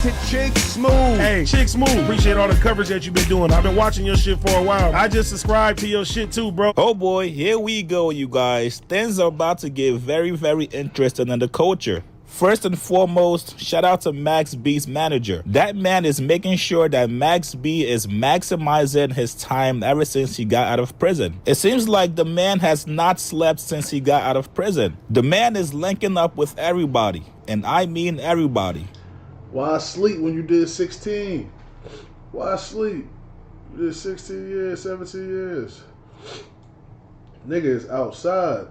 Chick Smooth. Hey, Chick Smooth. Appreciate all the coverage that you've been doing. I've been watching your shit for a while. I just subscribed to your shit too, bro. Oh boy, here we go, you guys. Things are about to get very, very interesting in the culture. First and foremost, shout out to Max B's manager. That man is making sure that Max B is maximizing his time ever since he got out of prison. It seems like the man has not slept since he got out of prison. The man is linking up with everybody, and I mean everybody. Why sleep when you did 16? Why sleep? You did 16 years, 17 years. Nigga is outside.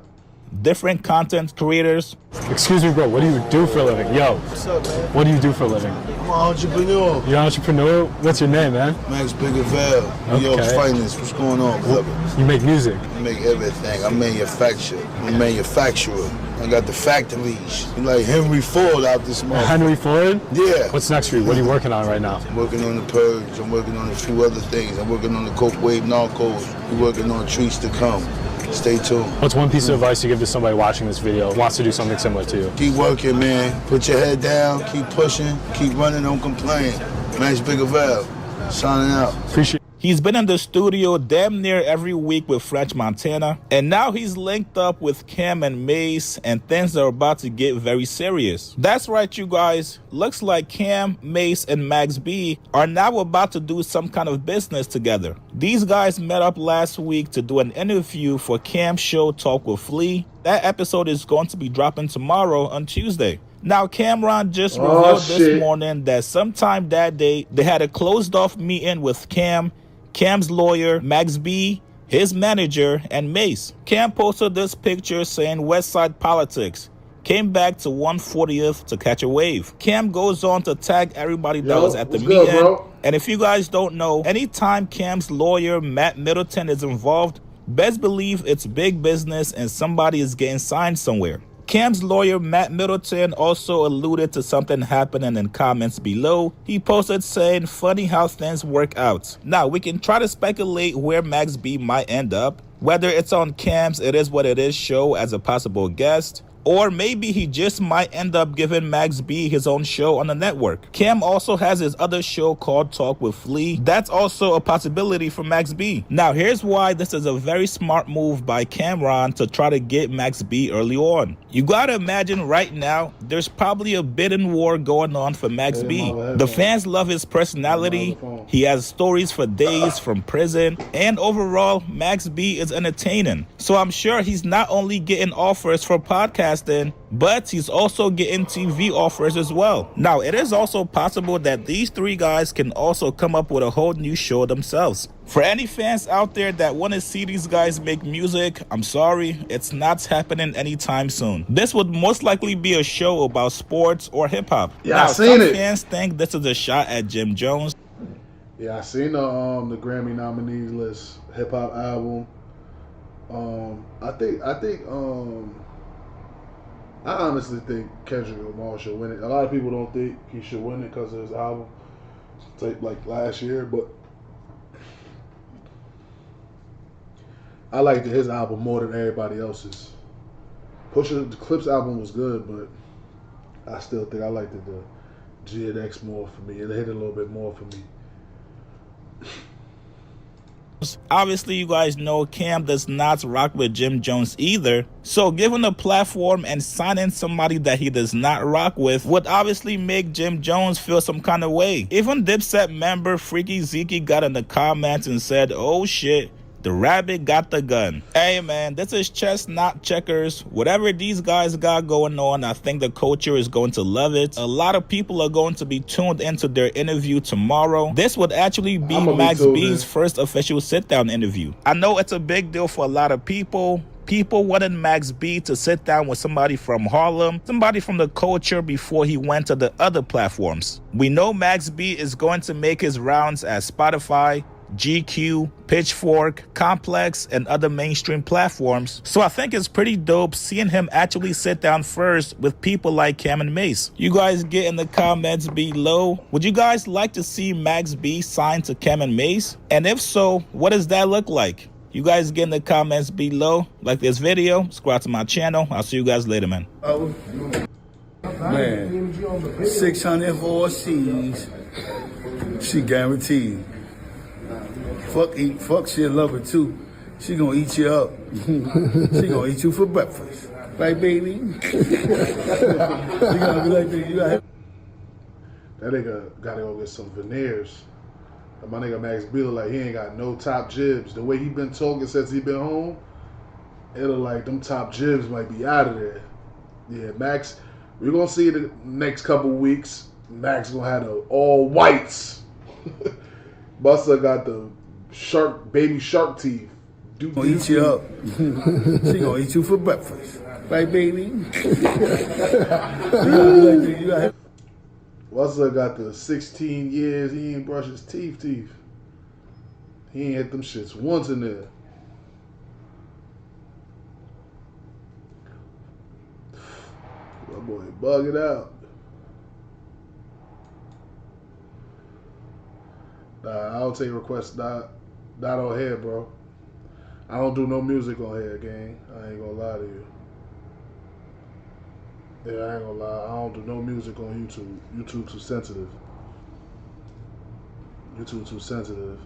Different content creators. Excuse me, bro, what do you do for a living? Yo, What's up, man? what do you do for a living? I'm an entrepreneur. You're an entrepreneur? What's your name, man? Max Biggerville, New York's finest. What's going on, brother? You make music. I make everything. I manufacture. I'm a manufacturer. I got the factories. I'm like Henry Ford out this month. Henry Ford? Yeah. What's next for you? What are you working on right now? I'm working on the Purge. I'm working on a few other things. I'm working on the Coke Wave Narcos. We're working on treats to come. Stay tuned. What's one piece of advice you give to somebody watching this video who wants to do something similar to you? Keep working, man. Put your head down. Keep pushing. Keep running. Don't complain. Max Biggerville, signing out. Appreciate. He's been in the studio damn near every week with French Montana, and now he's linked up with Cam and Mace, and things are about to get very serious. That's right, you guys. Looks like Cam, Mace, and Max B are now about to do some kind of business together. These guys met up last week to do an interview for Cam's show Talk with Flea. That episode is going to be dropping tomorrow on Tuesday. Now, Cameron just revealed this morning that sometime that day, they had a closed-off meeting with Cam's lawyer, Max B, his manager, and Mace. Cam posted this picture saying Westside Politics. Came back to 140th to catch a wave. Cam goes on to tag everybody that was at the meeting. And if you guys don't know, anytime Cam's lawyer, Matt Middleton, is involved, best believe it's big business and somebody is getting signed somewhere. Cam's lawyer, Matt Middleton, also alluded to something happening in comments below. He posted saying, funny how things work out. Now, we can try to speculate where Max B might end up, whether it's on Cam's It Is What It Is show as a possible guest, or maybe he just might end up giving Max B his own show on the network. Cam also has his other show called Talk with Flea. That's also a possibility for Max B. Now, here's why this is a very smart move by Cameron to try to get Max B early on. You gotta imagine right now, there's probably a bidding war going on for Max B. The fans love his personality. He has stories for days from prison. And overall, Max B is entertaining. So I'm sure he's not only getting offers for podcasting, but he's also getting TV offers as well. Now, it is also possible that these three guys can also come up with a whole new show themselves. For any fans out there that want to see these guys make music, I'm sorry, it's not happening anytime soon. This would most likely be a show about sports or hip-hop. Yeah, now, I seen it. Some fans think this is a shot at Jim Jones. Yeah, I seen the Grammy nominees list, hip hop album. I honestly think Kendrick Lamar should win it. A lot of people don't think he should win it because of his album, like last year, but I liked his album more than everybody else's. Pusha, the Clips album was good, but I still think I liked the G and X more for me. It hit a little bit more for me. Obviously, you guys know Cam does not rock with Jim Jones either. So giving a platform and signing somebody that he does not rock with would obviously make Jim Jones feel some kind of way. Even Dipset member Freaky Zeke got in the comments and said, oh shit, the rabbit got the gun. Hey man, this is chess, not checkers. Whatever these guys got going on, I think the culture is going to love it. A lot of people are going to be tuned into their interview tomorrow. This would actually be Max B's first official sit-down interview. I know it's a big deal for a lot of people. People wanted Max B to sit down with somebody from Harlem, somebody from the culture before he went to the other platforms. We know Max B is going to make his rounds at Spotify, GQ, Pitchfork, Complex, and other mainstream platforms. So I think it's pretty dope seeing him actually sit down first with people like Cam and Mace. You guys get in the comments below. Would you guys like to see Max B signed to Cam and Mace? And if so, what does that look like? You guys get in the comments below. Like this video, subscribe to my channel. I'll see you guys later, man. Man, 600 horses. She guaranteed. Fuck, she'll love it too. She gonna eat you up. She gonna eat you for breakfast. Right, baby? She gonna be like, you got That nigga gotta go get some veneers. And my nigga Max B look like he ain't got no top jibs. The way he been talking since he been home, it look like them top jibs might be out of there. Yeah, Max, we're gonna see the next couple weeks. Max gonna have the all whites. Busta got the baby shark teeth. gonna eat you up. She gonna eat you for breakfast. Right, baby? Busta got the 16 years he ain't brushed his teeth. He ain't hit them shits once in there. My boy bugging out. Nah, I don't take requests not on here, bro. I don't do no music on here, gang. I ain't gonna lie to you. Yeah, I ain't gonna lie. I don't do no music on YouTube. YouTube too sensitive. YouTube too sensitive.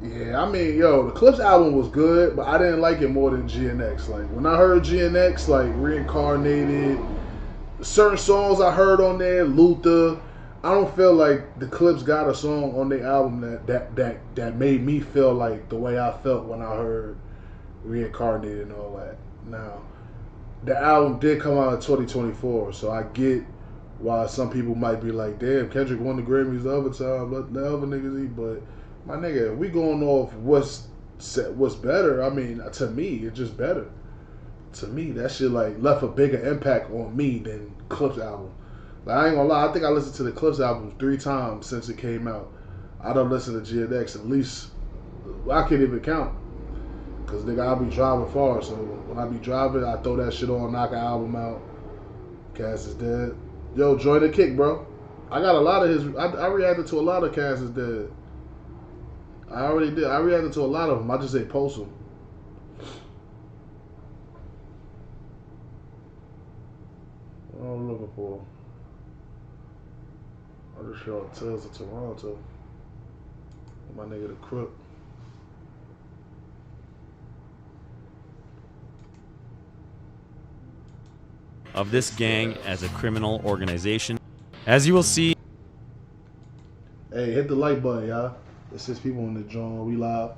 Yeah, I mean, yo, the Clips album was good, but I didn't like it more than GNX. Like, when I heard GNX, like, Reincarnated, certain songs I heard on there, Luther, I don't feel like the Clips got a song on the album that made me feel like the way I felt when I heard Reincarnated and all that. Now, the album did come out in 2024, so I get why some people might be like, damn, Kendrick won the Grammys the other time, let the other niggas eat, but my nigga, we going off what's better. I mean, to me, it's just better. To me, that shit like left a bigger impact on me than Clips album. Like, I ain't gonna lie, I think I listened to the Clips album 3 times since it came out. I done listened to GNX at least, I can't even count. Cause nigga, I be driving far, so when I be driving, I throw that shit on, knock an album out. Cass is dead. Yo, join the kick, bro. I got a lot of his, I reacted to a lot of Cass is dead. I already did. I reacted to a lot of them. I just say post them. What I'm looking for? I just saw Tales of Toronto. My nigga the Crook. Of this gang as a criminal organization. As you will see. Hey, hit the like button, y'all. There's 6 people in the joint. We live.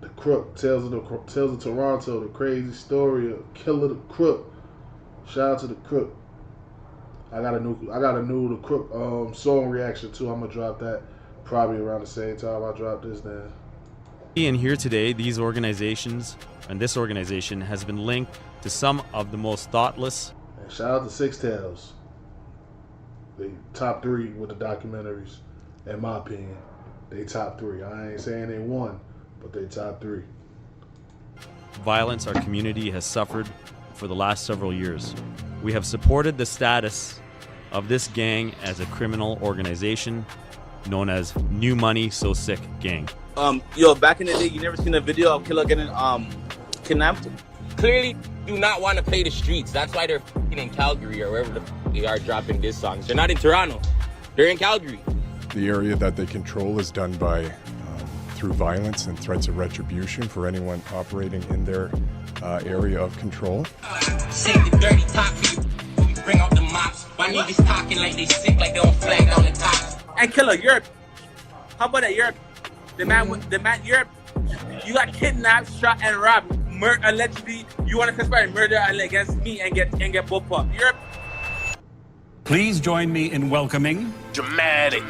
The Crook, Tales of Toronto, the crazy story of Killer the Crook. Shout out to the Crook. I got a new The Crook song reaction too. I'm gonna drop that probably around the same time I drop this then. And here today, these organizations and this organization has been linked to some of the most thoughtless. And shout out to Six Tales. They top 3 with the documentaries. In my opinion, they top 3. I ain't saying they won, but they top 3. Violence our community has suffered for the last several years. We have supported the status of this gang as a criminal organization known as New Money So Sick Gang. Yo, back in the day, you never seen a video of Killer getting kidnapped? Clearly do not want to play the streets. That's why they're in Calgary or wherever they are dropping diss songs. They're not in Toronto. They're in Calgary. The area that they control is done by through violence and threats of retribution for anyone operating in their area of control. Save the dirty talk for you. We bring out the mops. My niggas talking like they sick, like they don't flag on the top. Hey, Killer, Europe. How about that, Europe? The man, Europe. You got kidnapped, shot, and robbed. Allegedly, you want to conspire murder against me and get both up. Europe. Please join me in welcoming Dramatic.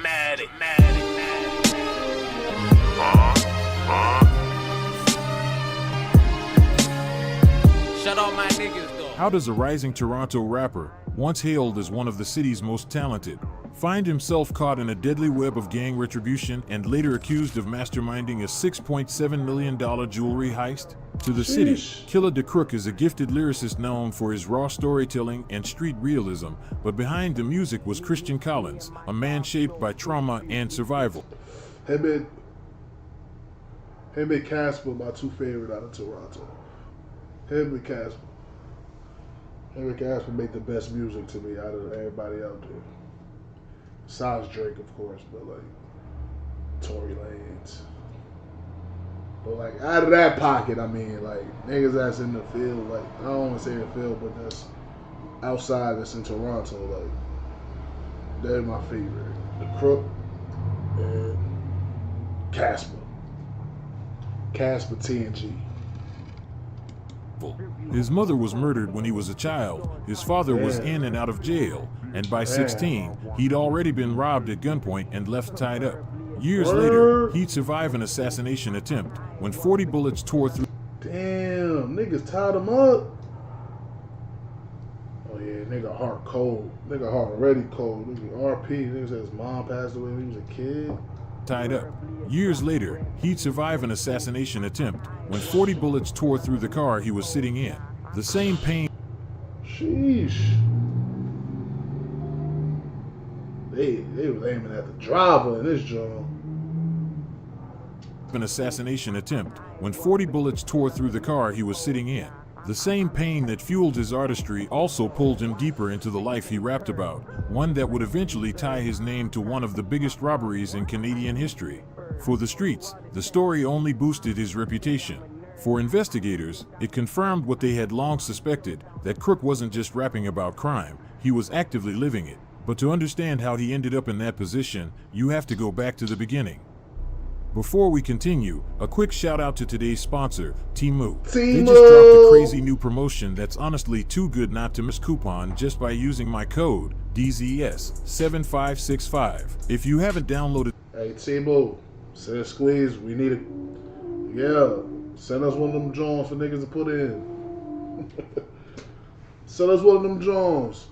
Shut all my niggas, though. How does a rising Toronto rapper, once hailed as one of the city's most talented, find himself caught in a deadly web of gang retribution and later accused of masterminding a $6.7 million jewelry heist? To the city, Killer the Crook is a gifted lyricist known for his raw storytelling and street realism, but behind the music was Christian Collins, a man shaped by trauma and survival. Hey, man. Him and Casper, my two favorite out of Toronto. Him and Casper. Him and Casper make the best music to me out of everybody out there. Besides Drake, of course, but like Tory Lanez. But like out of that pocket, I mean, like niggas that's in the field, like I don't want to say in the field, but that's outside, that's in Toronto, like they're my favorite. The Crook and Casper. Casper TNG. His mother was murdered when he was a child. His father was in and out of jail, and by 16, he'd already been robbed at gunpoint and left tied up. Years later, he'd survive an assassination attempt when 40 bullets tore through. Damn, niggas tied him up. Oh yeah, nigga heart cold. Nigga heart already cold. Nigga RP. Nigga said his mom passed away when he was a kid. Tied up. Years later, he'd survive an assassination attempt when 40 bullets tore through the car he was sitting in. The same pain. Sheesh. They was aiming at the driver in this joint. An assassination attempt when 40 bullets tore through the car he was sitting in. The same pain that fueled his artistry also pulled him deeper into the life he rapped about, one that would eventually tie his name to one of the biggest robberies in Canadian history. For the streets, the story only boosted his reputation. For investigators, it confirmed what they had long suspected, that Crook wasn't just rapping about crime, he was actively living it. But to understand how he ended up in that position, you have to go back to the beginning. Before we continue, a quick shout out to today's sponsor, Temu. They just dropped a crazy new promotion that's honestly too good not to miss. Coupon just by using my code DZS7565. If you haven't downloaded. Hey Temu, send a squeeze. We need it. Yeah, send us one of them Jones for niggas to put in. Send us one of them Jones.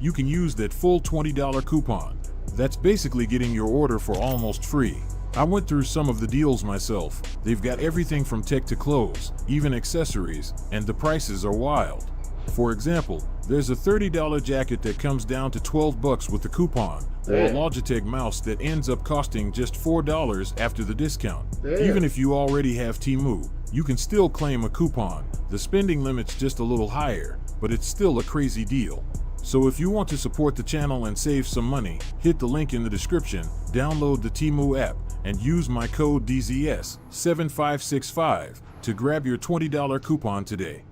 You can use that full $20 coupon. That's basically getting your order for almost free. I went through some of the deals myself. They've got everything from tech to clothes, even accessories, and the prices are wild. For example, there's a $30 jacket that comes down to $12 with the coupon, or a Logitech mouse that ends up costing just $4 after the discount. Even if you already have Temu, you can still claim a coupon. The spending limit's just a little higher, but it's still a crazy deal. So if you want to support the channel and save some money, hit the link in the description, download the Temu app, and use my code DZS7565 to grab your $20 coupon today.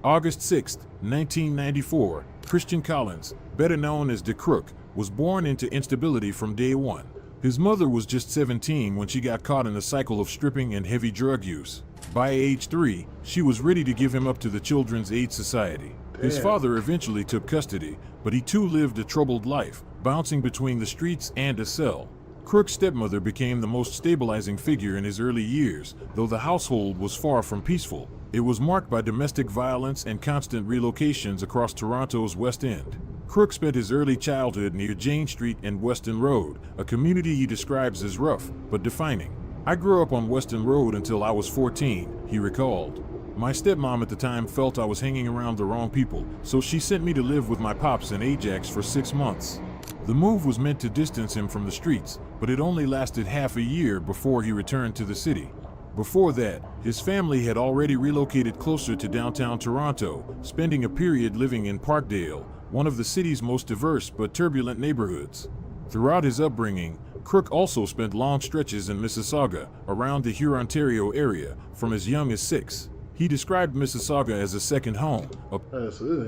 August 6, 1994, Christian Collins, better known as The Crook, was born into instability from day one. His mother was just 17 when she got caught in a cycle of stripping and heavy drug use. By age 3, she was ready to give him up to the Children's Aid Society. His father eventually took custody, but he too lived a troubled life, bouncing between the streets and a cell. Crook's stepmother became the most stabilizing figure in his early years, though the household was far from peaceful. It was marked by domestic violence and constant relocations across Toronto's West End. Crook spent his early childhood near Jane Street and Weston Road, a community he describes as rough, but defining. I grew up on Weston Road until I was 14, he recalled. My stepmom at the time felt I was hanging around the wrong people, so she sent me to live with my pops in Ajax for 6 months. The move was meant to distance him from the streets, but it only lasted half a year before he returned to the city. Before that, his family had already relocated closer to downtown Toronto, spending a period living in Parkdale, one of the city's most diverse but turbulent neighborhoods. Throughout his upbringing, Crook also spent long stretches in Mississauga, around the Hurontario area, from as young as 6. He described Mississauga as a second home, a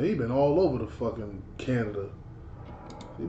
he been all over the fucking Canada.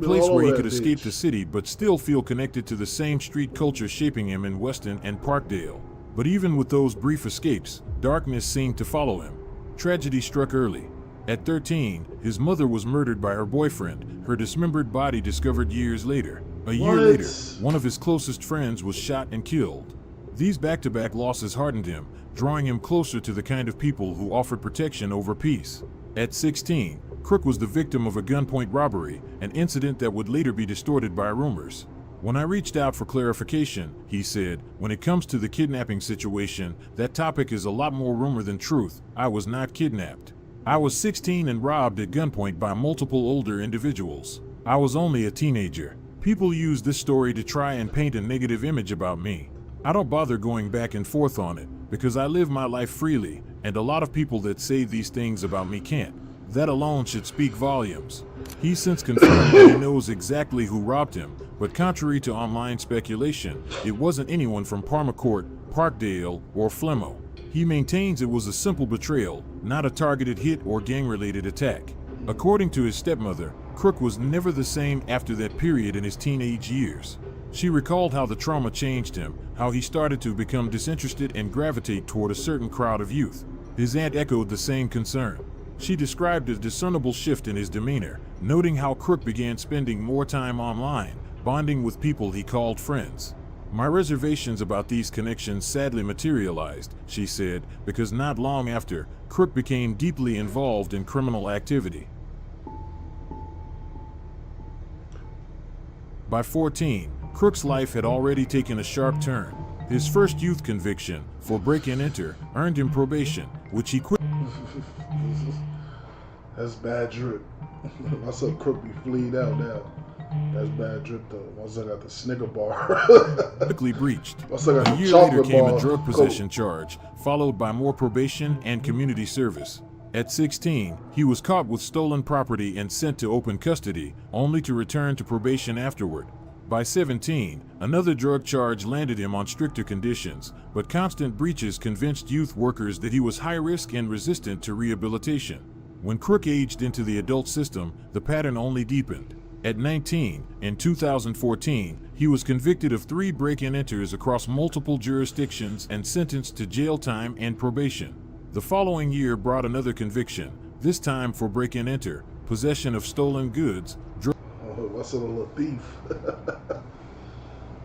Place where he could escape the city but still feel connected to the same street culture shaping him in Weston and Parkdale. But even with those brief escapes, darkness seemed to follow him. Tragedy struck early. At 13, his mother was murdered by her boyfriend, her dismembered body discovered years later. A year later, one of his closest friends was shot and killed. These back-to-back losses hardened him, drawing him closer to the kind of people who offered protection over peace. At 16, Crook was the victim of a gunpoint robbery, an incident that would later be distorted by rumors. When I reached out for clarification, he said, when it comes to the kidnapping situation, that topic is a lot more rumor than truth. I was not kidnapped. I was 16 and robbed at gunpoint by multiple older individuals. I was only a teenager. People use this story to try and paint a negative image about me. I don't bother going back and forth on it because I live my life freely, and a lot of people that say these things about me can't. That alone should speak volumes. He's since confirmed that he knows exactly who robbed him, but contrary to online speculation, it wasn't anyone from Parmacourt, Parkdale, or Flemo. He maintains it was a simple betrayal, not a targeted hit or gang-related attack. According to his stepmother, Crook was never the same after that period in his teenage years. She recalled how the trauma changed him, how he started to become disinterested and gravitate toward a certain crowd of youth. His aunt echoed the same concern. She described a discernible shift in his demeanor, noting how Crook began spending more time online, bonding with people he called friends. My reservations about these connections sadly materialized, she said, because not long after, Crook became deeply involved in criminal activity. By 14, Crook's life had already taken a sharp turn. His first youth conviction for break and enter earned him probation, which he quit. That's bad drip. My son Crook be fleed out now. That's bad drip though. My son got the Snicker bar. Quickly breached. My son got A the year later chocolate came bar. a drug possession charge, followed by more probation and community service. At 16, he was caught with stolen property and sent to open custody, only to return to probation afterward. By 17, another drug charge landed him on stricter conditions, but constant breaches convinced youth workers that he was high risk and resistant to rehabilitation. When Crook aged into the adult system, the pattern only deepened. At 19, in 2014, he was convicted of 3 break-and-enters across multiple jurisdictions and sentenced to jail time and probation. The following year brought another conviction, this time for break-and-enter, possession of stolen goods, What's a little thief?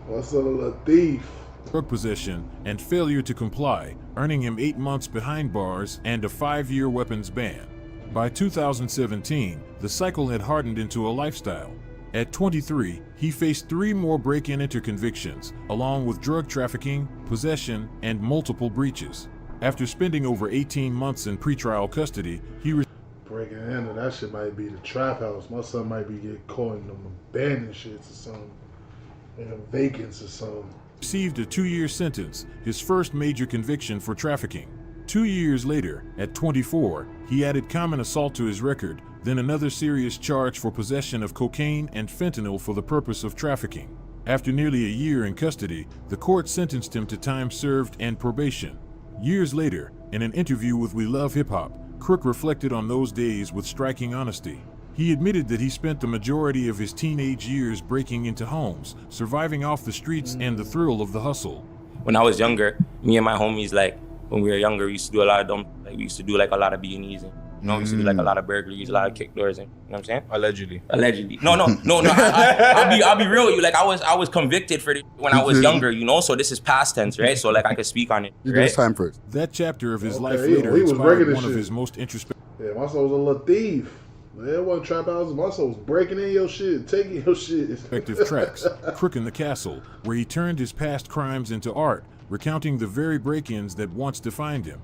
What's a little thief? drug possession, and failure to comply, earning him 8 months behind bars and a 5-year weapons ban. By 2017, the cycle had hardened into a lifestyle. At 23, he faced 3 more break-and-enter convictions, along with drug trafficking, possession, and multiple breaches. After spending over 18 months in pretrial custody, he breaking into that shit might be the trap house. My son might be getting caught in them abandoned shits or something, in them vacants or something. received a 2-year sentence, his first major conviction for trafficking. 2 years later, at 24, he added common assault to his record, then another serious charge for possession of cocaine and fentanyl for the purpose of trafficking. After nearly a year in custody, the court sentenced him to time served and probation. Years later, in an interview with We Love Hip Hop, Crook reflected on those days with striking honesty. He admitted that he spent the majority of his teenage years breaking into homes, surviving off the streets and the thrill of the hustle. When I was younger, me and my homies, like, when we were younger, we used to do a lot of dumb, like, we used to do, like, a lot of B&Es, and, you know, we used to do, like, a lot of burglaries, a lot of kick doors, and, you know what I'm saying? Allegedly. No. I'll be real with you. Like, I was convicted for it when I was younger, you know, so this is past tense, right? So, like, I could speak on it, right? Time for it. That chapter of his life he later was breaking inspired this one of shit. his most introspective. Yeah, my son was a little thief. Man, it wasn't trap houses. My son was breaking in your shit, taking your shit. Tracks, Crook in the Castle, where he turned his past crimes into art, recounting the very break-ins that once defined him.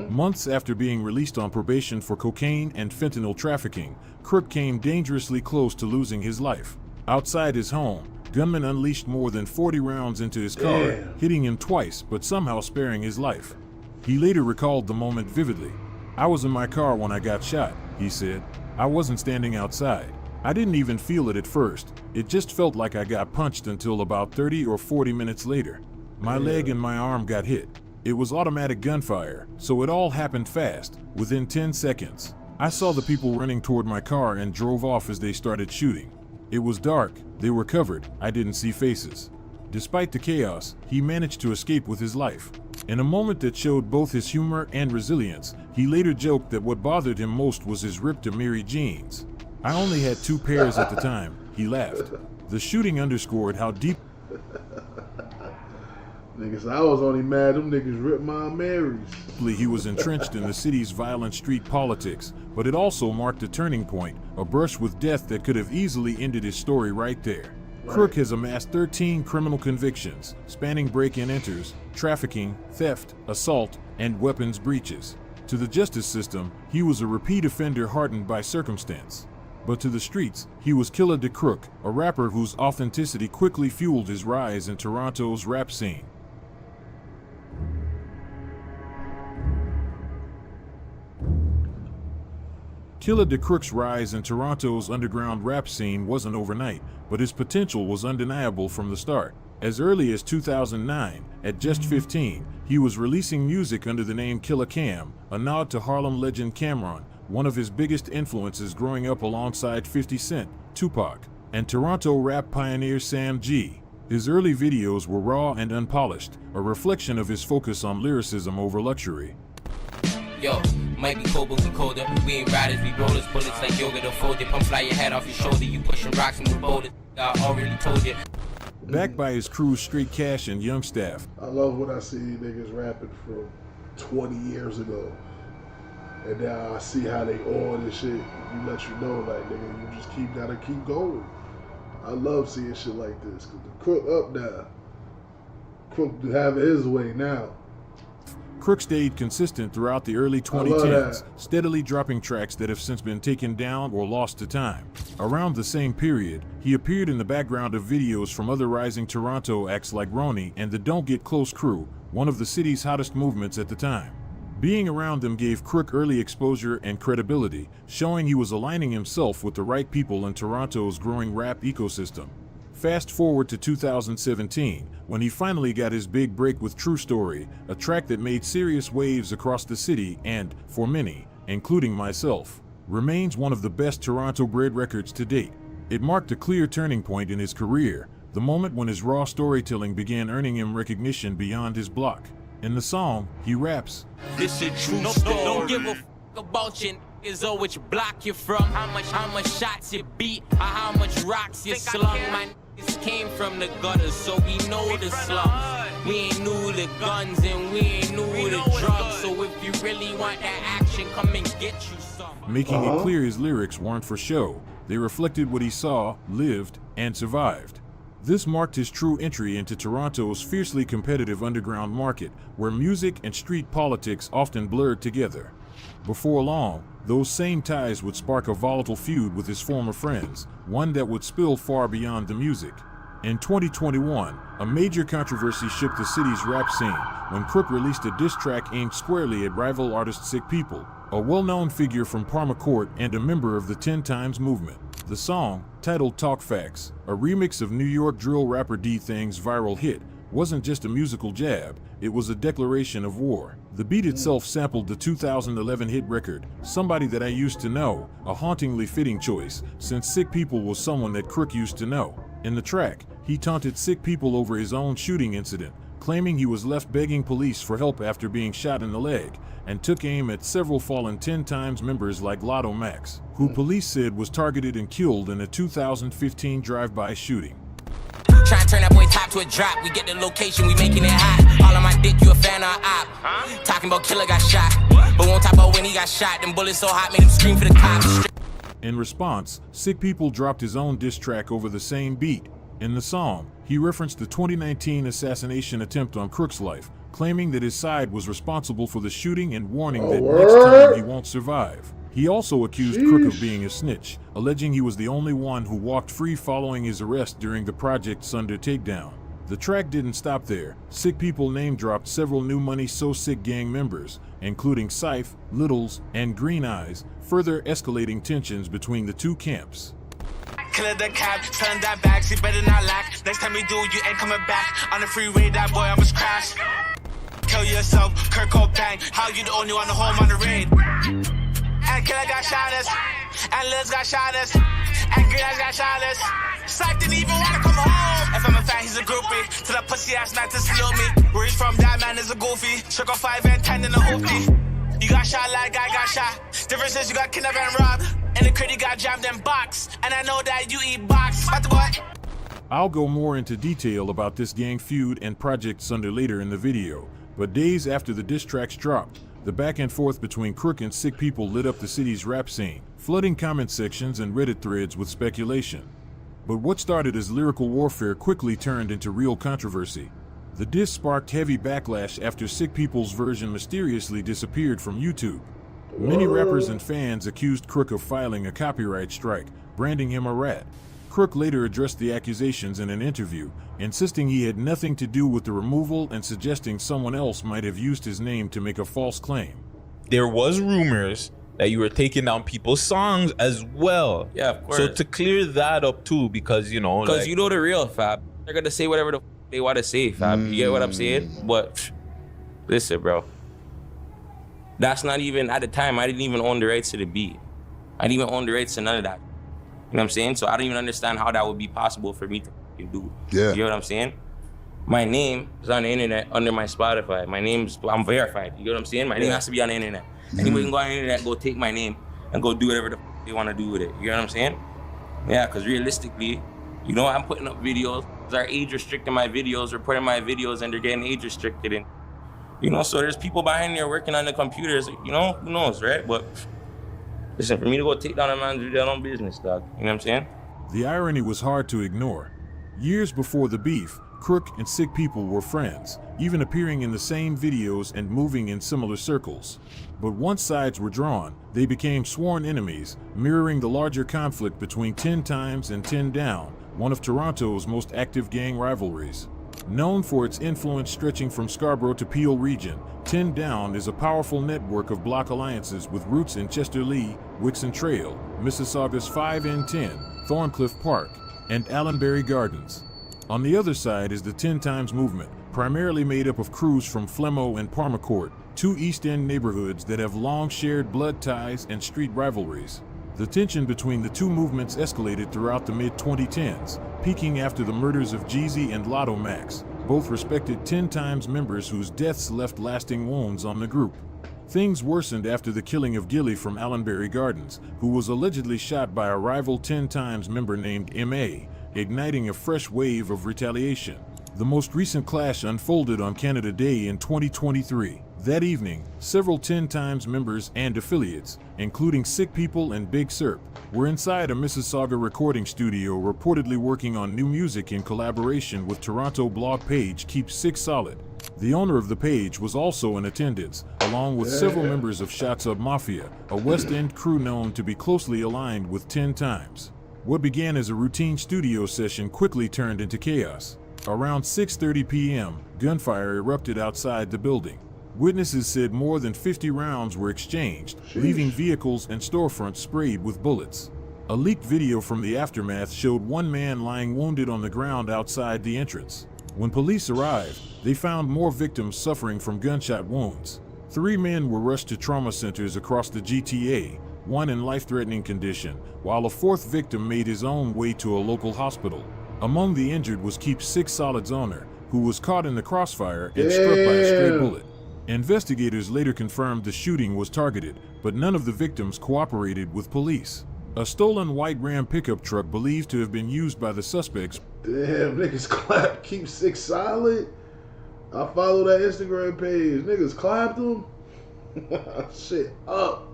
Months after being released on probation for cocaine and fentanyl trafficking, Crook came dangerously close to losing his life. Outside his home, gunmen unleashed more than 40 rounds into his car, hitting him twice but somehow sparing his life. He later recalled the moment vividly. "I was in my car when I got shot," he said. "I wasn't standing outside. I didn't even feel it at first. It just felt like I got punched until about 30 or 40 minutes later. My leg and my arm got hit. It was automatic gunfire, so it all happened fast, within 10 seconds. I saw the people running toward my car and drove off as they started shooting. It was dark, they were covered, I didn't see faces." Despite the chaos, he managed to escape with his life. In a moment that showed both his humor and resilience, he later joked that what bothered him most was his ripped Amiri jeans. "I only had 2 pairs at the time," he laughed. The shooting underscored how deeply Niggas, I was only mad them niggas ripped my Marys. he was entrenched in the city's violent street politics, but it also marked a turning point, a brush with death that could have easily ended his story right there. Crook has amassed 13 criminal convictions, spanning break-and-enters, trafficking, theft, assault, and weapons breaches. To the justice system, he was a repeat offender hardened by circumstance. But to the streets, he was Killa Da Krook, a rapper whose authenticity quickly fueled his rise in Toronto's rap scene. Killa Da Krook's rise in Toronto's underground rap scene wasn't overnight, but his potential was undeniable from the start. As early as 2009, at just 15, he was releasing music under the name Killa Cam, a nod to Harlem legend Cam'ron, one of his biggest influences growing up alongside 50 Cent, Tupac, and Toronto rap pioneer Sam G. His early videos were raw and unpolished, a reflection of his focus on lyricism over luxury. Yo, might be cold, but we colder. We ain't riders, we rollers, bullets like yoga to fold it. Pump fly your head off your shoulder. You pushing rocks and move boulders. I already told you. Backed by his crew Straight Cash and Young Staff. I love when I see niggas rapping from 20 years ago. And now I see how they on and shit. You let you know, like, nigga, you just gotta keep going. I love seeing shit like this, cause the Crook up now. Crook having his way now. Crook stayed consistent throughout the early 2010s, steadily dropping tracks that have since been taken down or lost to time. Around the same period, he appeared in the background of videos from other rising Toronto acts like Roni and the Don't Get Close crew, one of the city's hottest movements at the time. Being around them gave Crook early exposure and credibility, showing he was aligning himself with the right people in Toronto's growing rap ecosystem. Fast forward to 2017, when he finally got his big break with True Story, a track that made serious waves across the city and, for many, including myself, remains one of the best Toronto-bred records to date. It marked a clear turning point in his career, the moment when his raw storytelling began earning him recognition beyond his block. In the song, he raps, "This is true story. Don't give a f about your niggas or which block you're from. How much shots you beat, or how much rocks you slung. My niggas came from the gutters, so we know the slums. We ain't new to guns and we ain't new to drugs. So if you really want that action, come and get you some." Making it clear his lyrics weren't for show. They reflected what he saw, lived, and survived. This marked his true entry into Toronto's fiercely competitive underground market, where music and street politics often blurred together. Before long, those same ties would spark a volatile feud with his former friends, one that would spill far beyond the music. In 2021, a major controversy shook the city's rap scene when Crook released a diss track aimed squarely at rival artist Sick People, a well-known figure from Parma Court and a member of the 10 Times movement. The song, titled Talk Facts, a remix of New York drill rapper D-Thing's viral hit, wasn't just a musical jab, it was a declaration of war. The beat itself sampled the 2011 hit record, Somebody That I Used to Know, a hauntingly fitting choice, since Sick People was someone that Crook used to know. In the track, he taunted Sick People over his own shooting incident, claiming he was left begging police for help after being shot in the leg, and took aim at several fallen 10 Times members like Lotto Max, who police said was targeted and killed in a 2015 drive-by shooting. Try and turn that boy top to a drop. We get the location, we making it hot. All on my dick, you a fan or a op? Talking about Killer got shot, but won't talk about when he got shot. Them bullets so hot, made him scream for the cops. In response, Sick People dropped his own diss track over the same beat. In the song, he referenced the 2019 assassination attempt on Crook's life, claiming that his side was responsible for the shooting and warning that next time he won't survive. He also accused Crook of being a snitch, alleging he was the only one who walked free following his arrest during the Project Sunder takedown. The track didn't stop there. Sick People name-dropped several New Money So Sick gang members, including Syph, Littles, and Green Eyes, further escalating tensions between the two camps. Killer the cab, selling that bag, she better not lack. Next time we do, you ain't coming back. On the freeway, that boy almost crash. Kill yourself, Kurt Cobain. How you the only one to home on the raid? And Killer got shot us, and Liz got shot us, and Green Eyes got shot us. Syph didn't even wanna come home. If I'm a fan, he's a groupie. To the pussy ass not to steal me. Where he's from, that man is a goofy. Shook a 5 and 10 in the hoopty. You got shot like I got shot. Difference is you got kidnapped and robbed. And the critic got jammed in box. And I know that you eat box. What the boy? I'll go more into detail about this gang feud and Project Sunder later in the video, but days after the diss tracks dropped, the back and forth between Crook and Sick People lit up the city's rap scene, flooding comment sections and Reddit threads with speculation. But what started as lyrical warfare quickly turned into real controversy. The diss sparked heavy backlash after Sick People's version mysteriously disappeared from YouTube. Many rappers and fans accused Crook of filing a copyright strike, branding him a rat. Crook later addressed the accusations in an interview, insisting he had nothing to do with the removal and suggesting someone else might have used his name to make a false claim. There was rumors that you were taking down people's songs as well. Yeah, of course. So to clear that up too, because you know, you know the real, fab. They're gonna say whatever they want to say, fab. You get what I'm saying? But listen, bro. That's not even, at the time, I didn't even own the rights to the beat. I didn't even own the rights to none of that. You know what I'm saying? So I don't even understand how that would be possible for me to do. Yeah. You know what I'm saying? My name is on the internet under my Spotify. I'm verified. You know what I'm saying? My name has to be on the internet. Anybody can go on the internet, go take my name, and go do whatever they want to do with it. You know what I'm saying? Yeah, because realistically, you know, I'm putting up videos. They're age restricting my videos, reporting my videos, and they're getting age restricted. And, you know, so there's people behind there working on the computers. You know, who knows, right? But listen, for me to go take down a man, do their own business, dog. You know what I'm saying? The irony was hard to ignore. Years before the beef, Crook and Sick People were friends, even appearing in the same videos and moving in similar circles. But once sides were drawn, they became sworn enemies, mirroring the larger conflict between 10 Times and 10 Down, one of Toronto's most active gang rivalries. Known for its influence stretching from Scarborough to Peel region, 10 Down is a powerful network of block alliances with roots in Chester-Lee, Wixon Trail, Mississauga's 5N10, Thorncliffe Park, and Allenbury Gardens. On the other side is the 10 Times movement, primarily made up of crews from Flemo and Parmacourt, two East End neighborhoods that have long shared blood ties and street rivalries. The tension between the two movements escalated throughout the mid-2010s, peaking after the murders of Jeezy and Lotto Max, both respected 10 Times members whose deaths left lasting wounds on the group. Things worsened after the killing of Gilly from Allenbury Gardens, who was allegedly shot by a rival 10 Times member named M.A., igniting a fresh wave of retaliation. The most recent clash unfolded on Canada Day in 2023. That evening, several 10 Times members and affiliates, including Sick People and Big Serp, were inside a Mississauga recording studio reportedly working on new music in collaboration with Toronto blog page Keep Sick Solid. The owner of the page was also in attendance, along with several members of Shots Up Mafia, a West End crew known to be closely aligned with 10 Times. What began as a routine studio session quickly turned into chaos. Around 6:30 p.m., gunfire erupted outside the building. Witnesses said more than 50 rounds were exchanged, leaving vehicles and storefronts sprayed with bullets. A leaked video from the aftermath showed one man lying wounded on the ground outside the entrance. When police arrived, they found more victims suffering from gunshot wounds. 3 men were rushed to trauma centers across the GTA, one in life-threatening condition, while a 4th victim made his own way to a local hospital. Among the injured was Keep Sick Solid's owner, who was caught in the crossfire and struck by a stray bullet. Investigators later confirmed the shooting was targeted, but none of the victims cooperated with police. A stolen white Ram pickup truck believed to have been used by the suspects. Damn, niggas clap Keep Sick Solid. I follow that Instagram page. Niggas clapped him. Shit up.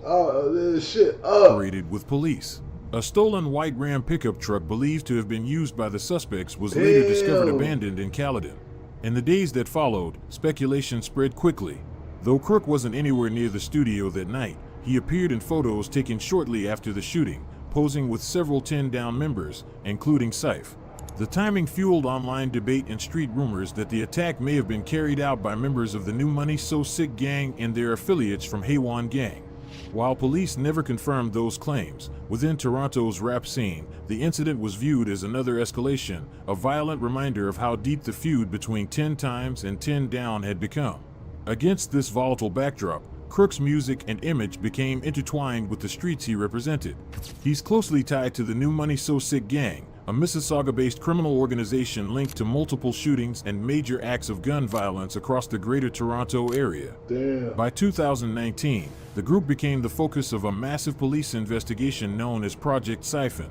Oh, this shit up. Cooperated with police. A stolen white Ram pickup truck believed to have been used by the suspects was later discovered abandoned in Caledon. In the days that followed, speculation spread quickly. Though Crook wasn't anywhere near the studio that night, he appeared in photos taken shortly after the shooting, posing with several 10 Down members, including Syph. The timing fueled online debate and street rumors that the attack may have been carried out by members of the New Money So Sick gang and their affiliates from Haywan Gang. While police never confirmed those claims, within Toronto's rap scene, the incident was viewed as another escalation, a violent reminder of how deep the feud between 10 Times and 10 Down had become. Against this volatile backdrop, Crook's music and image became intertwined with the streets he represented. He's closely tied to the New Money So Sick gang, a Mississauga-based criminal organization linked to multiple shootings and major acts of gun violence across the greater Toronto area. Damn. By 2019, the group became the focus of a massive police investigation known as Project Siphon.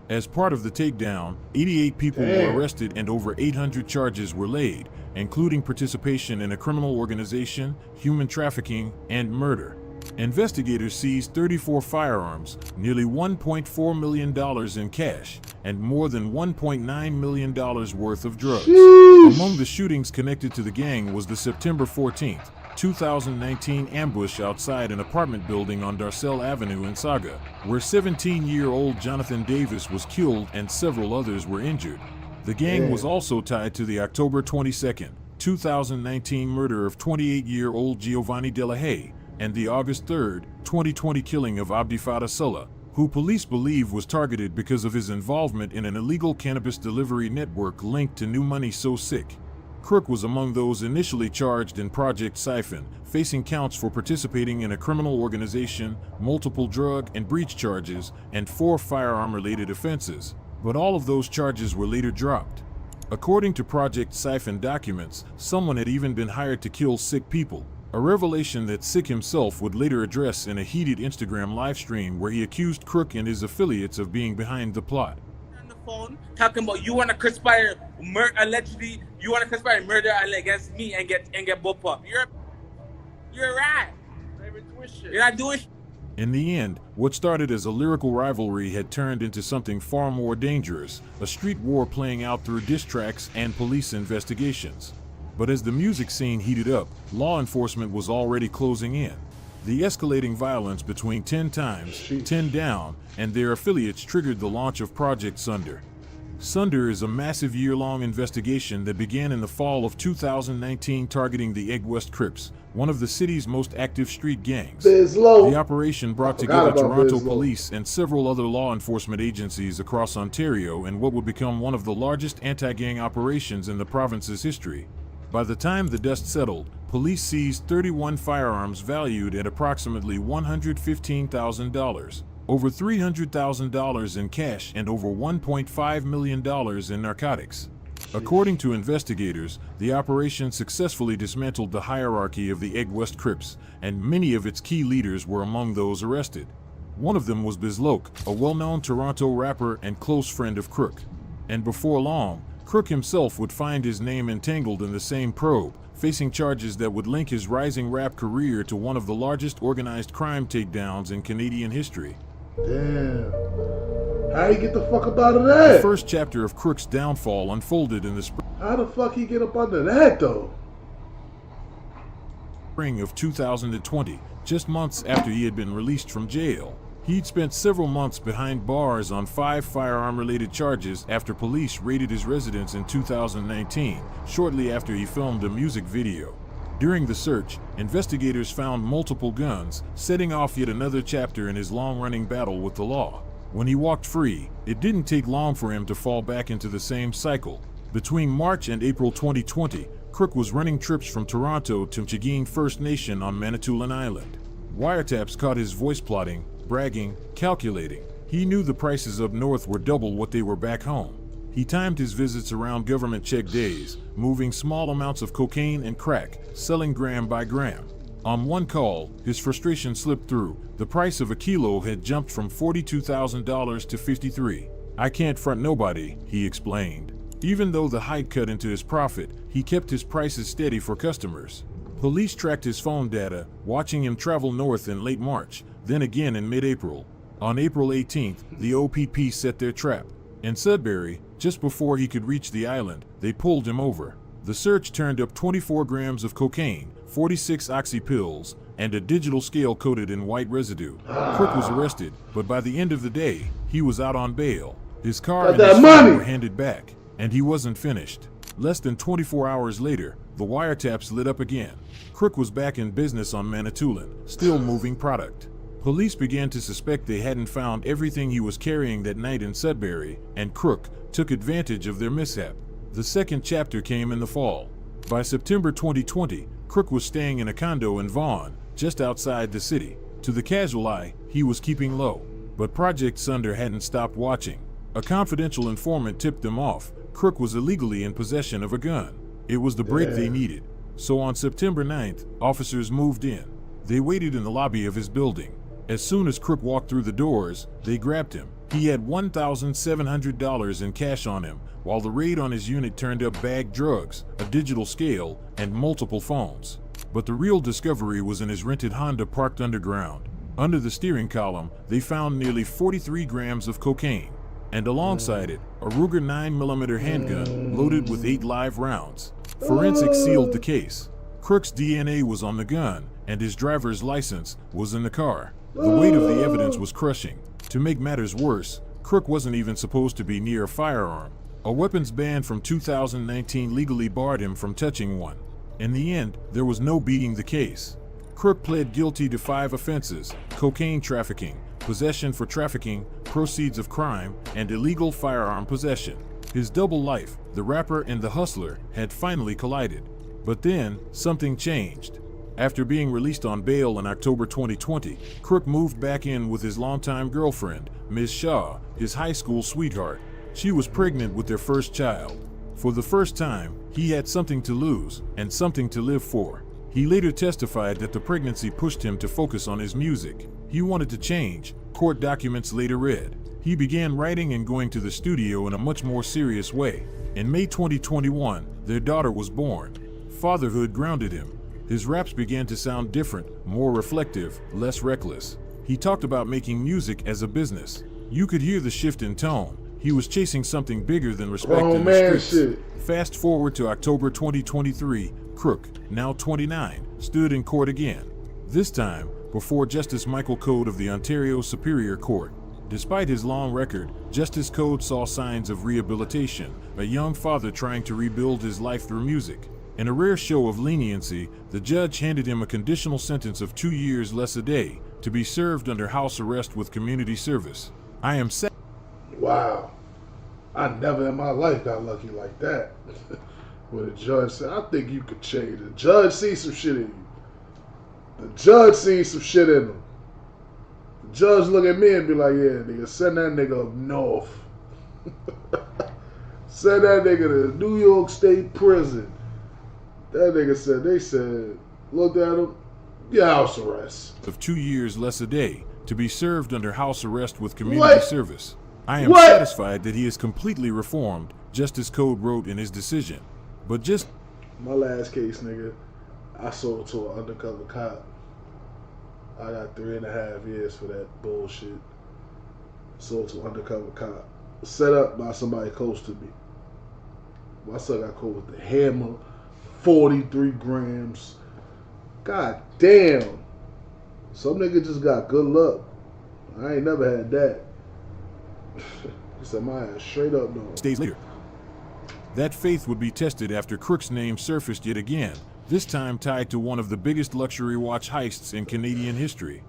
As part of the takedown, 88 people were arrested and over 800 charges were laid, including participation in a criminal organization, human trafficking, and murder. Investigators seized 34 firearms, nearly $1.4 million in cash, and more than $1.9 million worth of drugs. Among the shootings connected to the gang was the September 14, 2019 ambush outside an apartment building on Darcel Avenue in Saga, where 17-year-old Jonathan Davis was killed and several others were injured. The gang was also tied to the October 22, 2019 murder of 28-year-old Giovanni Delahaye and the August 3, 2020 killing of Abdi Fattah Sulla, who police believe was targeted because of his involvement in an illegal cannabis delivery network linked to New Money So Sick. Crook was among those initially charged in Project Siphon, facing counts for participating in a criminal organization, multiple drug and breach charges, and 4 firearm-related offenses, but all of those charges were later dropped. According to Project Siphon documents, someone had even been hired to kill Sick people, a revelation that Sick himself would later address in a heated Instagram livestream where he accused Crook and his affiliates of being behind the plot. On the phone talking about you want to conspire, allegedly you want to conspire murder against me and get booked up. You're right. You're not doing. In the end, what started as a lyrical rivalry had turned into something far more dangerous, a street war playing out through diss tracks and police investigations. But as the music scene heated up, law enforcement was already closing in. The escalating violence between 10 Times, 10 Down, and their affiliates triggered the launch of Project Sunder. Sunder is a massive year-long investigation that began in the fall of 2019 targeting the Egg West Crips, one of the city's most active street gangs. The operation brought together Toronto Police and several other law enforcement agencies across Ontario in what would become one of the largest anti-gang operations in the province's history. By the time the dust settled, police seized 31 firearms valued at approximately $115,000, over $300,000 in cash, and over $1.5 million in narcotics. According to investigators, the operation successfully dismantled the hierarchy of the Egg West Crips, and many of its key leaders were among those arrested. One of them was Bizloke, a well-known Toronto rapper and close friend of Crook. And before long, Crook himself would find his name entangled in the same probe, facing charges that would link his rising rap career to one of the largest organized crime takedowns in Canadian history. Damn. How he get the fuck up out of that? The first chapter of Crook's downfall unfolded in the spring. How the fuck he get up under that though? Spring of 2020, just months after he had been released from jail. He'd spent several months behind bars on 5 firearm-related charges after police raided his residence in 2019, shortly after he filmed a music video. During the search, investigators found multiple guns, setting off yet another chapter in his long-running battle with the law. When he walked free, it didn't take long for him to fall back into the same cycle. Between March and April 2020, Crook was running trips from Toronto to Mchigine First Nation on Manitoulin Island. Wiretaps caught his voice plotting, bragging, calculating. He knew the prices up north were double what they were back home. He timed his visits around government check days, moving small amounts of cocaine and crack, selling gram by gram. On one call, his frustration slipped through. The price of a kilo had jumped from $42,000 to $53,000. "I can't front nobody," he explained. Even though the hike cut into his profit, he kept his prices steady for customers. Police tracked his phone data, watching him travel north in late March, then again in mid-April. On April 18th, the OPP set their trap. In Sudbury, just before he could reach the island, they pulled him over. The search turned up 24 grams of cocaine, 46 oxy pills, and a digital scale coated in white residue. Crook was arrested, but by the end of the day, he was out on bail. His car and his phone were handed back, and he wasn't finished. Less than 24 hours later, the wiretaps lit up again. Crook was back in business on Manitoulin, still moving product. Police began to suspect they hadn't found everything he was carrying that night in Sudbury, and Crook took advantage of their mishap. The second chapter came in the fall. By September 2020, Crook was staying in a condo in Vaughan, just outside the city. To the casual eye, he was keeping low. But Project Sunder hadn't stopped watching. A confidential informant tipped them off. Crook was illegally in possession of a gun. It was the break they needed. So on September 9th, officers moved in. They waited in the lobby of his building. As soon as Crook walked through the doors, they grabbed him. He had $1,700 in cash on him, while the raid on his unit turned up bagged drugs, a digital scale, and multiple phones. but the real discovery was in his rented Honda parked underground. Under the steering column, they found nearly 43 grams of cocaine, and alongside it, a Ruger 9mm handgun loaded with 8 live rounds. Forensics sealed the case. Crook's DNA was on the gun, and his driver's license was in the car. The weight of the evidence was crushing. To make matters worse, Crook wasn't even supposed to be near a firearm. A weapons ban from 2019 legally barred him from touching one. In the end, there was no beating the case. Crook pled guilty to 5 offenses: cocaine trafficking, possession for trafficking, proceeds of crime, and illegal firearm possession. His double life, the rapper and the hustler, had finally collided. But then, something changed. After being released on bail in October 2020, Crook moved back in with his longtime girlfriend, Ms. Shaw, his high school sweetheart. She was pregnant with their first child. For the first time, he had something to lose and something to live for. He later testified that the pregnancy pushed him to focus on his music. He wanted to change, court documents later read. He began writing and going to the studio in a much more serious way. In May 2021, their daughter was born. Fatherhood grounded him. His raps began to sound different, more reflective, less reckless. He talked about making music as a business. You could hear the shift in tone. He was chasing something bigger than respect in the streets. Fast forward to October 2023, Crook, now 29, stood in court again. This time, before Justice Michael Code of the Ontario Superior Court. Despite his long record, Justice Code saw signs of rehabilitation, a young father trying to rebuild his life through music. In a rare show of leniency, the judge handed him a conditional sentence of 2 years less a day to be served under house arrest with community service. I am sad. Wow. I never in my life got lucky like that. When the judge said, I think you could change. The judge sees some shit in you. The judge sees some shit in him. The judge look at me and be like, yeah, nigga, send that nigga up north. Send that nigga to New York State Prison. That nigga said, they said, looked at him, yeah, house arrest. Of 2 years less a day to be served under house arrest with community service. I am satisfied that he is completely reformed, Justice Code wrote in his decision. But just my last case, nigga, I sold to an undercover cop. I got 3.5 years for that bullshit. Sold to an undercover cop. Set up by somebody close to me. My son got caught with the hammer, 43 grams. God damn. Some nigga just got good luck. I ain't never had that. He said my ass straight up though. Days later. That faith would be tested after Crook's name surfaced yet again, this time tied to one of the biggest luxury watch heists in Canadian history.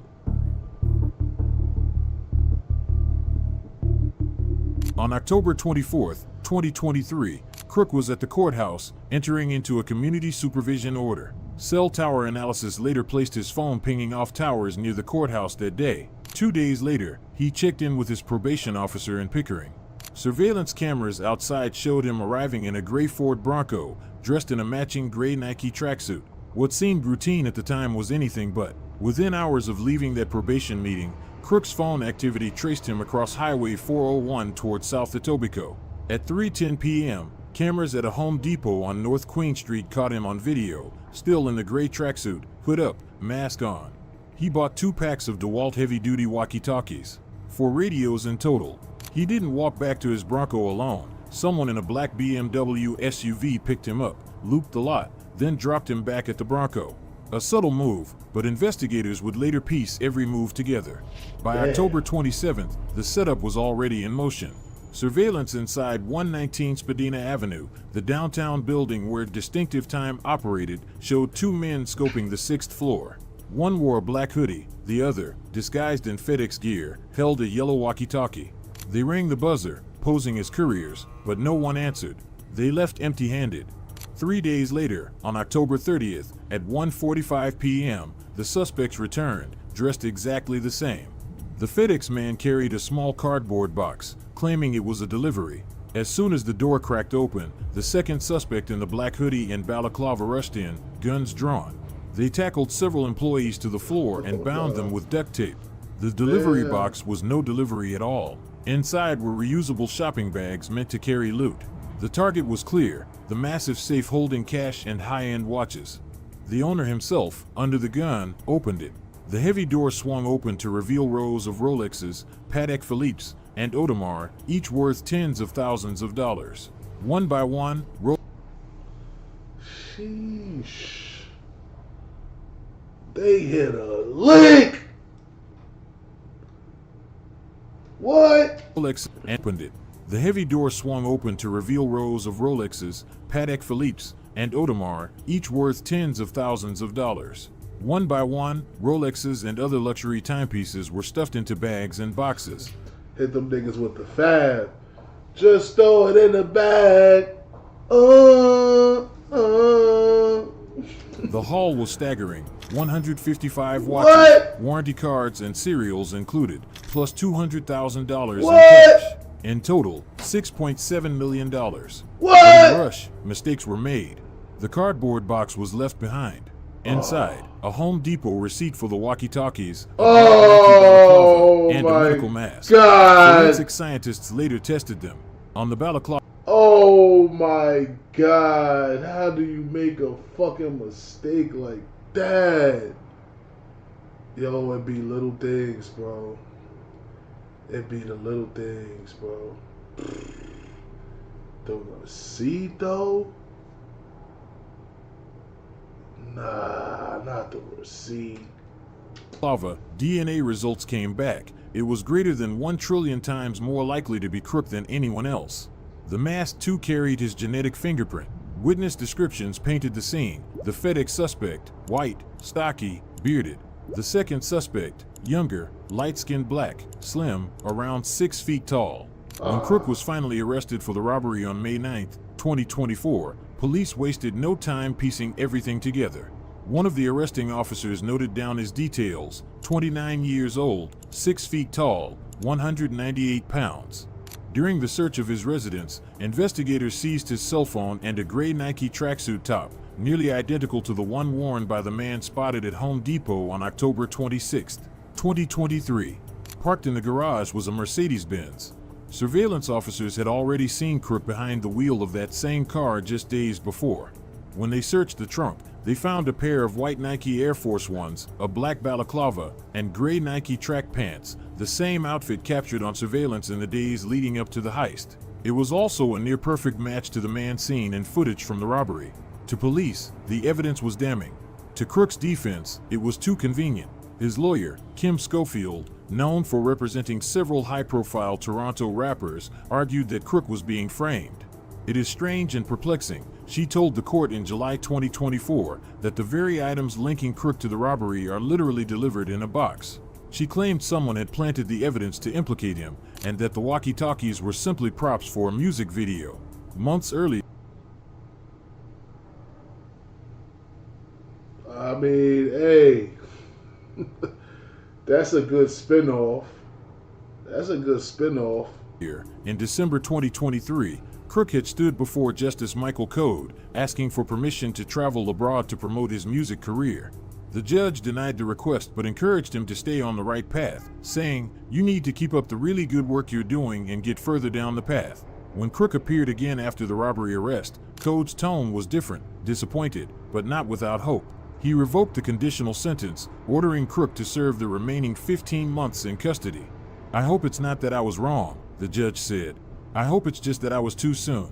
On October 24th, 2023, Crook was at the courthouse, entering into a community supervision order. Cell tower analysis later placed his phone pinging off towers near the courthouse that day. 2 days later, he checked in with his probation officer in Pickering. Surveillance cameras outside showed him arriving in a gray Ford Bronco, dressed in a matching gray Nike tracksuit. What seemed routine at the time was anything but. Within hours of leaving that probation meeting, Crook's phone activity traced him across Highway 401 towards South Etobicoke. At 3:10 p.m., cameras at a Home Depot on North Queen Street caught him on video, still in the gray tracksuit, hood up, mask on. He bought 2 packs of DeWalt heavy-duty walkie-talkies, 4 radios in total. He didn't walk back to his Bronco alone. Someone in a black BMW SUV picked him up, looped the lot, then dropped him back at the Bronco. A subtle move, but investigators would later piece every move together. By October 27th, the setup was already in motion. Surveillance inside 119 Spadina Avenue, the downtown building where Distinctive Time operated, showed 2 men scoping the 6th floor. One wore a black hoodie, the other, disguised in FedEx gear, held a yellow walkie-talkie. They rang the buzzer, posing as couriers, but no one answered. They left empty-handed. 3 days later, on October 30th, at 1:45 p.m., the suspects returned, dressed exactly the same. The FedEx man carried a small cardboard box, claiming it was a delivery. As soon as the door cracked open, the second suspect in the black hoodie and balaclava rushed in, guns drawn. They tackled several employees to the floor and bound them with duct tape. The delivery box was no delivery at all. Inside were reusable shopping bags meant to carry loot. The target was clear, the massive safe holding cash and high-end watches. The owner himself, under the gun, opened it. The heavy door swung open to reveal rows of Rolexes, Patek Philippe's, and Audemars, each worth tens of thousands of dollars. One by one, Sheesh. They hit a lick. What? Rolex opened it. The heavy door swung open to reveal rows of Rolexes, Patek Philippe's, and Audemars, each worth tens of thousands of dollars. One by one, Rolexes and other luxury timepieces were stuffed into bags and boxes. Hit them niggas with the fab. Just throw it in the bag. The haul was staggering. 155 watches, warranty cards, and cereals included, plus $200,000 in cash. In total, $6.7 million. What? In a rush, mistakes were made. The cardboard box was left behind. Inside, a Home Depot receipt for the walkie-talkies, and a medical mask. God. Forensic scientists later tested them. On the balaclava. Oh my God. How do you make a fucking mistake like that? Yo, it be little things, bro. It be the little things, bro. The receipt, though? Nah, not the receipt. Lava, DNA results came back. It was greater than 1 trillion times more likely to be Crook than anyone else. The mask too carried his genetic fingerprint. Witness descriptions painted the scene. The FedEx suspect, white, stocky, bearded. The second suspect, younger, light-skinned black, slim, around 6 feet tall. When Crook was finally arrested for the robbery on May 9th, 2024, police wasted no time piecing everything together. One of the arresting officers noted down his details: 29 years old, 6 feet tall, 198 pounds. During the search of his residence, investigators seized his cell phone and a gray Nike tracksuit top, nearly identical to the one worn by the man spotted at Home Depot on October 26, 2023. Parked in the garage was a Mercedes-Benz. Surveillance officers had already seen Crook behind the wheel of that same car just days before. When they searched the trunk, they found a pair of white Nike Air Force Ones, a black balaclava, and gray Nike track pants, the same outfit captured on surveillance in the days leading up to the heist. It was also a near-perfect match to the man seen in footage from the robbery. To police, the evidence was damning. To Crook's defense, it was too convenient. His lawyer, Kim Schofield, known for representing several high-profile Toronto rappers, argued that Crook was being framed. It is strange and perplexing, she told the court in July 2024, that the very items linking Crook to the robbery are literally delivered in a box. She claimed someone had planted the evidence to implicate him, and that the walkie-talkies were simply props for a music video. Months earlier, I mean, hey, that's a good spinoff. That's a good spinoff. In December 2023, Crook had stood before Justice Michael Code, asking for permission to travel abroad to promote his music career. The judge denied the request but encouraged him to stay on the right path, saying, "You need to keep up the really good work you're doing and get further down the path." When Crook appeared again after the robbery arrest, Code's tone was different, disappointed, but not without hope. He revoked the conditional sentence, ordering Crook to serve the remaining 15 months in custody. "I hope it's not that I was wrong," the judge said. "I hope it's just that I was too soon."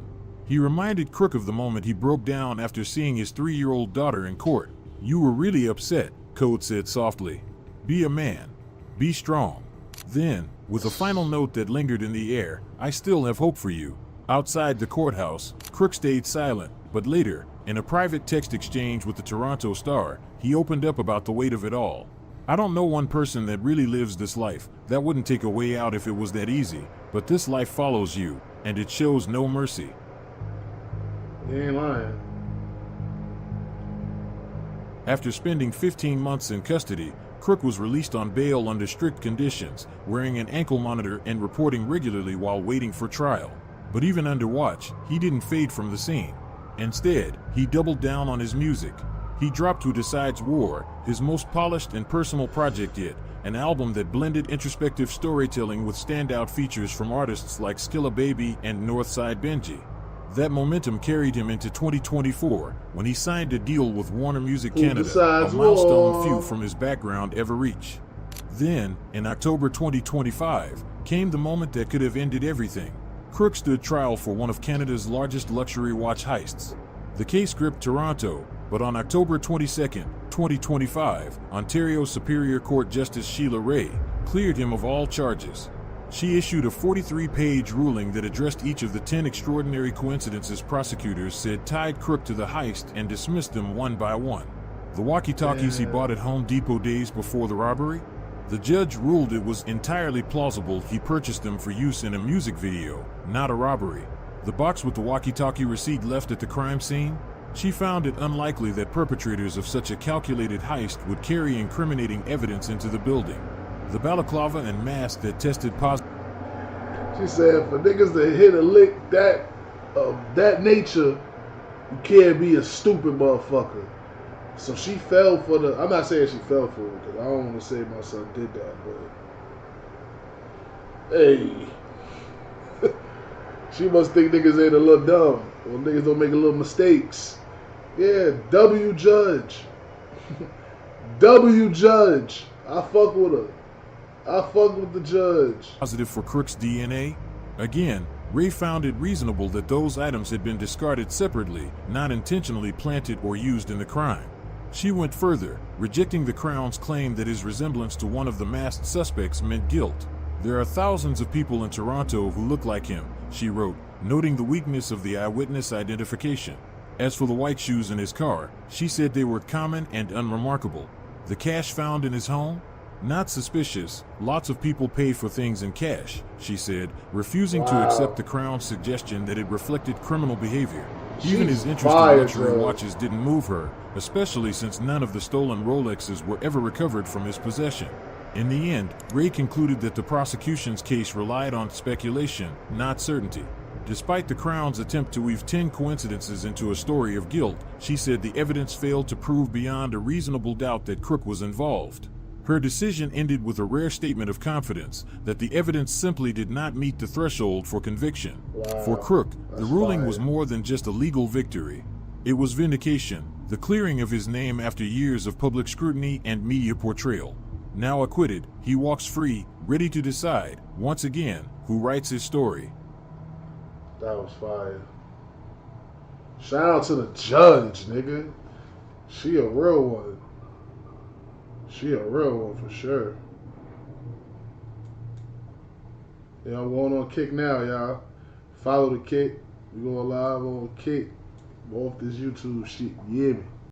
He reminded Crook of the moment he broke down after seeing his 3-year-old daughter in court. "You were really upset," Code said softly. "Be a man. Be strong." Then, with a final note that lingered in the air, "I still have hope for you." Outside the courthouse, Crook stayed silent, but later, in a private text exchange with the Toronto Star, he opened up about the weight of it all. "I don't know one person that really lives this life. That wouldn't take a way out if it was that easy. But this life follows you, and it shows no mercy." You ain't lying. After spending 15 months in custody, Crook was released on bail under strict conditions, wearing an ankle monitor and reporting regularly while waiting for trial. But even under watch, he didn't fade from the scene. Instead, he doubled down on his music. He dropped Who Decides War, his most polished and personal project yet, an album that blended introspective storytelling with standout features from artists like Skilla Baby and Northside Benji. That momentum carried him into 2024 when he signed a deal with Warner Music Who Canada, a besides milestone War? few from his background ever reach. Then, in October 2025, came the moment that could have ended everything. Crook stood trial for one of Canada's largest luxury watch heists. The case gripped Toronto, but on October 22, 2025, Ontario Superior Court Justice Sheila Ray cleared him of all charges. She issued a 43-page ruling that addressed each of the 10 extraordinary coincidences prosecutors said tied Crook to the heist and dismissed them one by one. The walkie-talkies he bought at Home Depot days before the robbery? The judge ruled it was entirely plausible he purchased them for use in a music video, not a robbery. The box with the walkie-talkie receipt left at the crime scene? She found it unlikely that perpetrators of such a calculated heist would carry incriminating evidence into the building. The balaclava and mask that tested positive. She said, for niggas to hit a lick that nature, you can't be a stupid motherfucker. So she fell for the. I'm not saying she fell for it because I don't want to say my son did that, but hey, she must think niggas ain't a little dumb or niggas don't make a little mistakes. Yeah, W Judge. W Judge. I fuck with her. I fuck with the judge. Positive for Crook's DNA? Again, Ray found it reasonable that those items had been discarded separately, not intentionally planted or used in the crime. She went further, rejecting the Crown's claim that his resemblance to one of the masked suspects meant guilt. There are thousands of people in Toronto who look like him, she wrote, noting the weakness of the eyewitness identification. As for the white shoes in his car, she said they were common and unremarkable. The cash found in his home? Not suspicious. Lots of people pay for things in cash, she said, refusing to accept the Crown's suggestion that it reflected criminal behavior. Even his interest in luxury watches didn't move her, especially since none of the stolen Rolexes were ever recovered from his possession. In the end, Ray concluded that the prosecution's case relied on speculation, not certainty. Despite the Crown's attempt to weave 10 coincidences into a story of guilt, she said the evidence failed to prove beyond a reasonable doubt that Crook was involved. Her decision ended with a rare statement of confidence that the evidence simply did not meet the threshold for conviction. Wow, for Crook, the ruling was fire. more than just a legal victory. It was vindication, the clearing of his name after years of public scrutiny and media portrayal. Now acquitted, he walks free, ready to decide, once again, who writes his story. That was fire. Shout out to the judge, nigga. She a real one. She a real one for sure. Y'all going on Kick now, y'all. Follow the Kick. We going live on Kick. Go off this YouTube shit. You hear me?